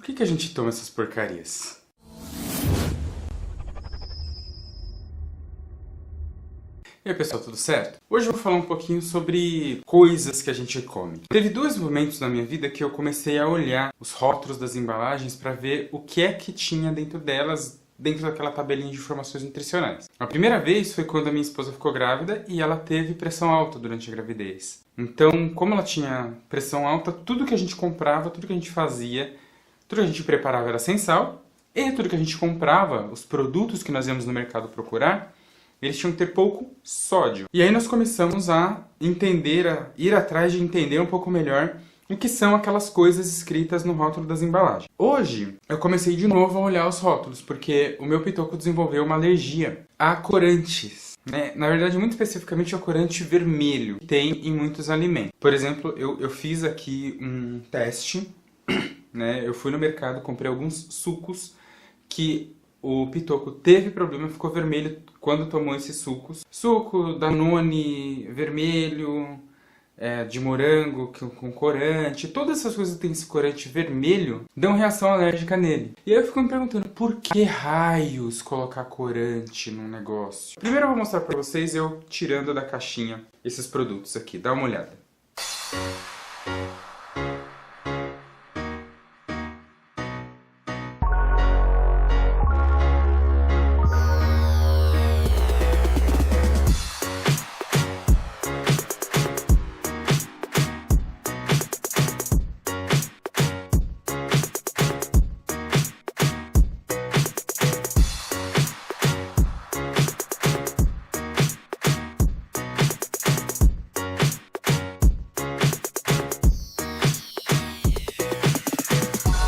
Por que a gente toma essas porcarias? E aí pessoal, tudo certo? Hoje eu vou falar um pouquinho sobre coisas que a gente come. Teve dois momentos na minha vida que eu comecei a olhar os rótulos das embalagens para ver o que é que tinha dentro delas, dentro daquela tabelinha de informações nutricionais. A primeira vez foi quando a minha esposa ficou grávida e ela teve pressão alta durante a gravidez. Então, como ela tinha pressão alta, tudo que a gente comprava, tudo que a gente fazia, tudo que a gente preparava era sem sal, e tudo que a gente comprava, os produtos que nós íamos no mercado procurar, eles tinham que ter pouco sódio. E aí nós começamos a entender, a ir atrás de entender um pouco melhor o que são aquelas coisas escritas no rótulo das embalagens. Hoje, eu comecei de novo a olhar os rótulos, porque o meu pitoco desenvolveu uma alergia a corantes. Na verdade, muito especificamente ao corante vermelho, que tem em muitos alimentos. Por exemplo, eu fiz aqui um teste, eu fui no mercado, comprei alguns sucos que o pitoco teve problema, ficou vermelho quando tomou esses sucos. Suco Danone vermelho, de morango com corante, todas essas coisas que tem esse corante vermelho dão reação alérgica nele. E aí eu fico me perguntando, por que raios colocar corante num negócio? Primeiro eu vou mostrar pra vocês eu tirando da caixinha esses produtos aqui, dá uma olhada.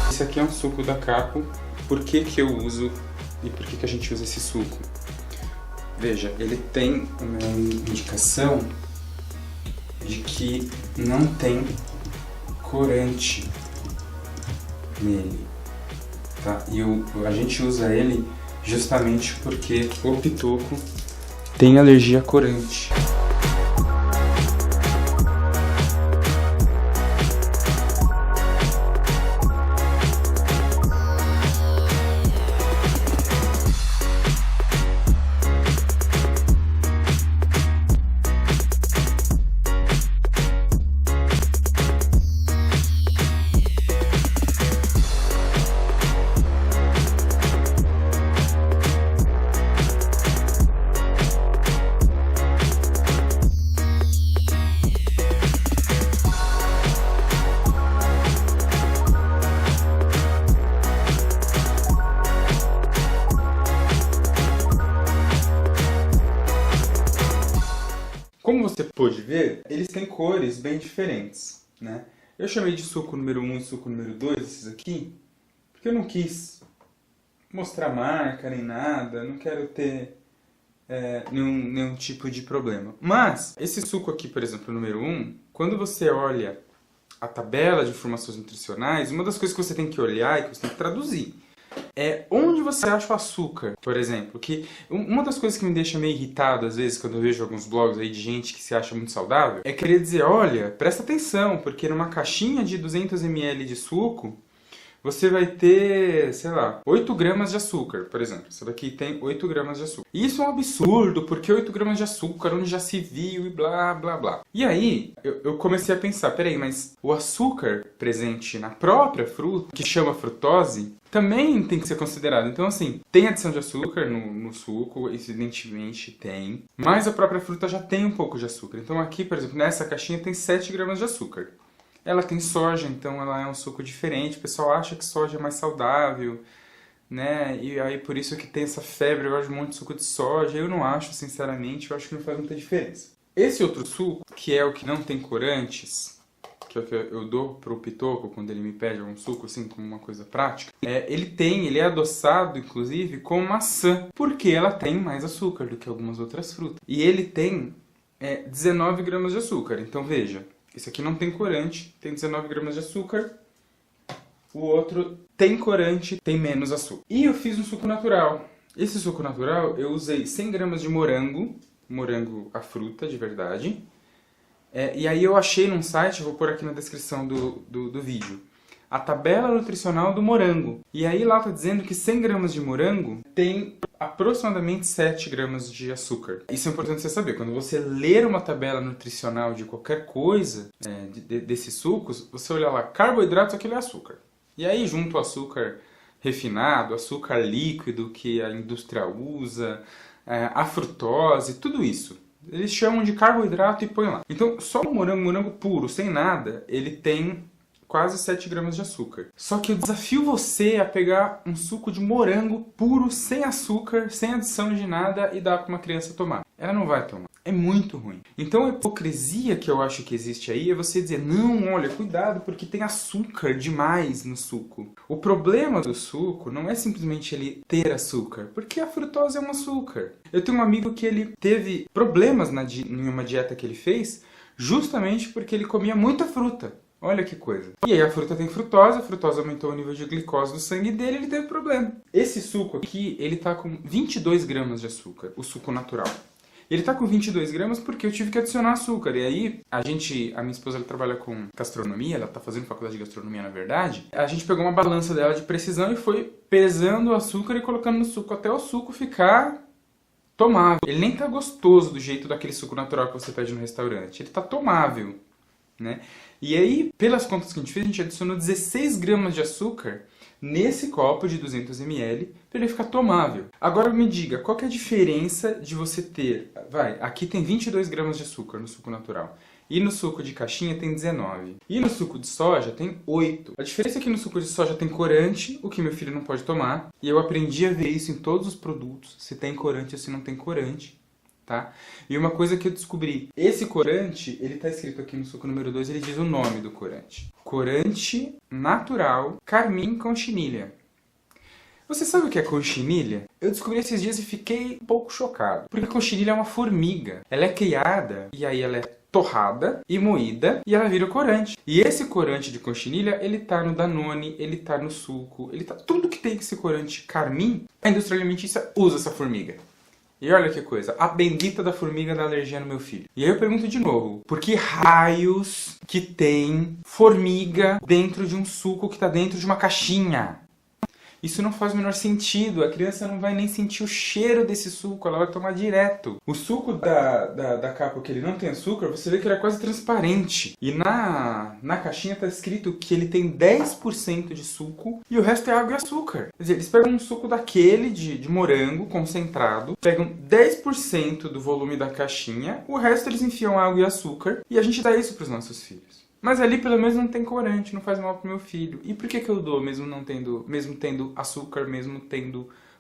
Esse aqui é um suco da Capo. Por que que eu uso e por que que a gente usa esse suco? Veja, ele tem uma indicação de que não tem corante nele, tá? E a gente usa ele justamente porque o pitoco tem alergia a corante. Como você pôde ver, eles têm cores bem diferentes, né? Eu chamei de suco número 1 e suco número 2, esses aqui, porque eu não quis mostrar marca nem nada, não quero ter nenhum tipo de problema. Mas, esse suco aqui, por exemplo, número 1, quando você olha a tabela de informações nutricionais, uma das coisas que você tem que olhar e que você tem que traduzir é onde você acha o açúcar, por exemplo. Que uma das coisas que me deixa meio irritado, às vezes, quando eu vejo alguns blogs aí de gente que se acha muito saudável, é querer dizer, olha, presta atenção, porque numa caixinha de 200 ml de suco, você vai ter, sei lá, 8 gramas de açúcar, por exemplo. Essa daqui tem 8 gramas de açúcar. E isso é um absurdo, porque 8 gramas de açúcar, onde já se viu e blá, blá, blá. E aí, eu comecei a pensar, peraí, mas o açúcar presente na própria fruta, que chama frutose, também tem que ser considerado. Então, assim, tem adição de açúcar no suco, evidentemente tem, mas a própria fruta já tem um pouco de açúcar. Então aqui, por exemplo, nessa caixinha tem 7 gramas de açúcar. Ela tem soja, então ela é um suco diferente. O pessoal acha que soja é mais saudável, né? E aí por isso que tem essa febre agora de um monte de suco de soja. Eu não acho, sinceramente, eu acho que não faz muita diferença. Esse outro suco, que é o que não tem corantes, que é o que eu dou pro pitoco quando ele me pede um suco, assim, como uma coisa prática, ele é adoçado, inclusive, com maçã, porque ela tem mais açúcar do que algumas outras frutas. E ele tem 19 gramas de açúcar, então veja. Esse aqui não tem corante, tem 19 gramas de açúcar. O outro tem corante, tem menos açúcar. E eu fiz um suco natural. Esse suco natural eu usei 100 gramas de morango, a fruta de verdade. E aí eu achei num site, eu vou pôr aqui na descrição do vídeo. a tabela nutricional do morango. E aí lá está dizendo que 100 gramas de morango tem aproximadamente 7 gramas de açúcar. Isso é importante você saber. Quando você ler uma tabela nutricional de qualquer coisa, desses sucos, você olha lá, carboidratos, aquilo é açúcar. E aí junto ao açúcar refinado, açúcar líquido que a indústria usa, a frutose, tudo isso. Eles chamam de carboidrato e põem lá. Então, só o morango puro, sem nada, ele tem quase 7 gramas de açúcar. Só que eu desafio você a pegar um suco de morango puro, sem açúcar, sem adição de nada e dar para uma criança tomar. Ela não vai tomar. É muito ruim. Então a hipocrisia que eu acho que existe aí é você dizer, não, olha, cuidado porque tem açúcar demais no suco. O problema do suco não é simplesmente ele ter açúcar, porque a frutose é um açúcar. Eu tenho um amigo que ele teve problemas em uma dieta que ele fez, justamente porque ele comia muita fruta. Olha que coisa. E aí a fruta tem frutose, a frutose aumentou o nível de glicose no sangue dele e ele teve problema. Esse suco aqui, ele tá com 22 gramas de açúcar, o suco natural. Ele tá com 22 gramas porque eu tive que adicionar açúcar. E aí, a minha esposa ela trabalha com gastronomia, ela tá fazendo faculdade de gastronomia na verdade. A gente pegou uma balança dela de precisão e foi pesando o açúcar e colocando no suco até o suco ficar tomável. Ele nem tá gostoso do jeito daquele suco natural que você pede no restaurante. Ele tá tomável, né? E aí, pelas contas que a gente adicionou 16 gramas de açúcar nesse copo de 200 ml para ele ficar tomável. Agora me diga, qual que é a diferença de você ter... aqui tem 22 gramas de açúcar no suco natural. E no suco de caixinha tem 19. E no suco de soja tem 8. A diferença é que no suco de soja tem corante, o que meu filho não pode tomar. E eu aprendi a ver isso em todos os produtos, se tem corante ou se não tem corante. Tá? E uma coisa que eu descobri, esse corante, ele está escrito aqui no suco número 2, ele diz o nome do corante. Corante natural carmim conchinilha. Você sabe o que é conchinilha? Eu descobri esses dias e fiquei um pouco chocado. Porque a conchinilha é uma formiga. Ela é criada e aí ela é torrada e moída e ela vira o corante. E esse corante de conchinilha, ele tá no Danone, ele tá no suco, ele tá... Tudo que tem esse corante carmim, a indústria alimentícia usa essa formiga. E olha que coisa, a bendita da formiga da alergia no meu filho. E aí eu pergunto de novo, por que raios que tem formiga dentro de um suco que está dentro de uma caixinha? Isso não faz o menor sentido, a criança não vai nem sentir o cheiro desse suco, ela vai tomar direto. O suco da capa que ele não tem açúcar, você vê que ele é quase transparente. E na caixinha está escrito que ele tem 10% de suco e o resto é água e açúcar. Quer dizer, eles pegam um suco daquele de morango concentrado, pegam 10% do volume da caixinha, o resto eles enfiam água e açúcar e a gente dá isso para os nossos filhos. Mas ali pelo menos não tem corante, não faz mal pro meu filho. E por que eu dou mesmo tendo açúcar, mesmo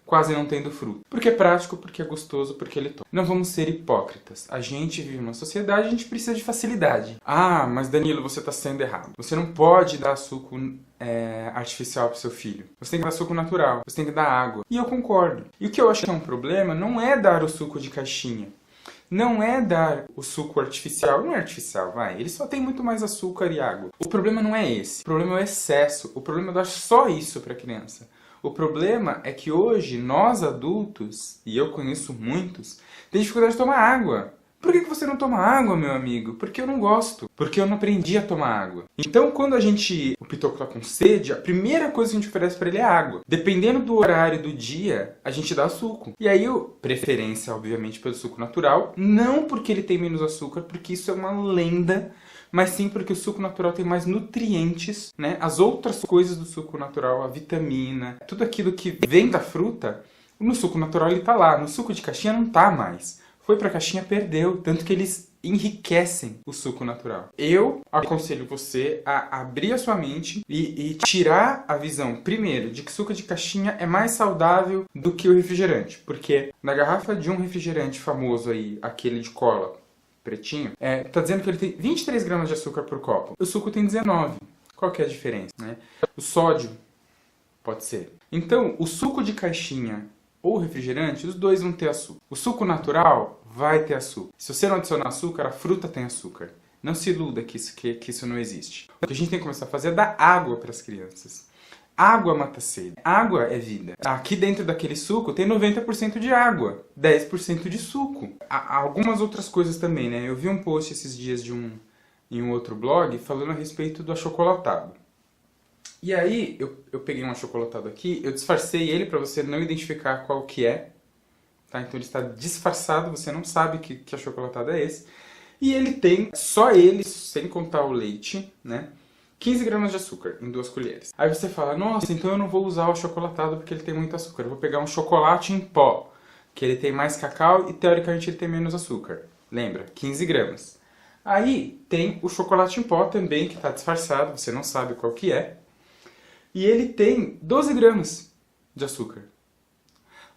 quase não tendo fruta? Porque é prático, porque é gostoso, porque ele toma. Não vamos ser hipócritas. A gente vive numa sociedade, a gente precisa de facilidade. Ah, mas Danilo, você está sendo errado. Você não pode dar suco artificial pro seu filho. Você tem que dar suco natural, você tem que dar água. E eu concordo. E o que eu acho que é um problema não é dar o suco de caixinha. Não é dar o suco artificial, não é artificial, ele só tem muito mais açúcar e água. O problema não é esse, o problema é o excesso, o problema é dar só isso para a criança. O problema é que hoje nós adultos, e eu conheço muitos, têm dificuldade de tomar água. Por que você não toma água, meu amigo? Porque eu não gosto. Porque eu não aprendi a tomar água. Então, quando o Pitoco tá com sede, a primeira coisa que a gente oferece para ele é água. Dependendo do horário do dia, a gente dá suco. E aí, preferência, obviamente, pelo suco natural. Não porque ele tem menos açúcar, porque isso é uma lenda. Mas sim porque o suco natural tem mais nutrientes, né? As outras coisas do suco natural, a vitamina, tudo aquilo que vem da fruta, no suco natural ele tá lá. No suco de caixinha não tá mais. Foi pra caixinha, perdeu. Tanto que eles enriquecem o suco natural. Eu aconselho você a abrir a sua mente e tirar a visão, primeiro, de que suco de caixinha é mais saudável do que o refrigerante. Porque na garrafa de um refrigerante famoso aí, aquele de cola, pretinho, tá dizendo que ele tem 23 gramas de açúcar por copo. O suco tem 19. Qual que é a diferença, né? O sódio pode ser. Então, o suco de caixinha ou refrigerante, os dois vão ter açúcar. O suco natural vai ter açúcar. Se você não adicionar açúcar, a fruta tem açúcar. Não se iluda que isso não existe. O que a gente tem que começar a fazer é dar água para as crianças. Água mata sede. Água é vida. Aqui dentro daquele suco tem 90% de água, 10% de suco. Há algumas outras coisas também, né? Eu vi um post esses dias em um outro blog falando a respeito do achocolatado. E aí, eu peguei um achocolatado aqui, eu disfarcei ele para você não identificar qual que é. Tá? Então ele está disfarçado, você não sabe que achocolatado é esse. E ele tem, só ele, sem contar o leite, né? 15 gramas de açúcar em 2 colheres. Aí você fala, nossa, então eu não vou usar o achocolatado porque ele tem muito açúcar. Eu vou pegar um chocolate em pó, que ele tem mais cacau e teoricamente ele tem menos açúcar. Lembra? 15 gramas. Aí tem o chocolate em pó também, que está disfarçado, você não sabe qual que é. E ele tem 12 gramas de açúcar.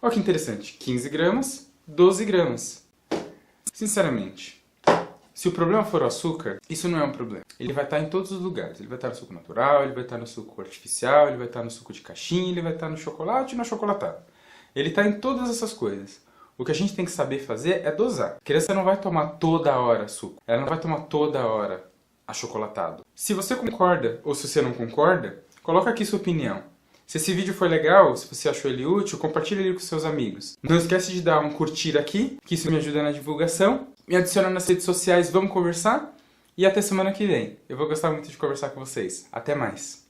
Olha que interessante, 15 gramas, 12 gramas. Sinceramente, se o problema for o açúcar, isso não é um problema. Ele vai estar em todos os lugares. Ele vai estar no suco natural, ele vai estar no suco artificial, ele vai estar no suco de caixinha, ele vai estar no chocolate e no achocolatado. Ele está em todas essas coisas. O que a gente tem que saber fazer é dosar. A criança não vai tomar toda hora suco. Ela não vai tomar toda hora achocolatado. Se você concorda ou se você não concorda, coloca aqui sua opinião. Se esse vídeo foi legal, se você achou ele útil, compartilhe ele com seus amigos. Não esquece de dar um curtir aqui, que isso me ajuda na divulgação. Me adiciona nas redes sociais, vamos conversar. E até semana que vem. Eu vou gostar muito de conversar com vocês. Até mais.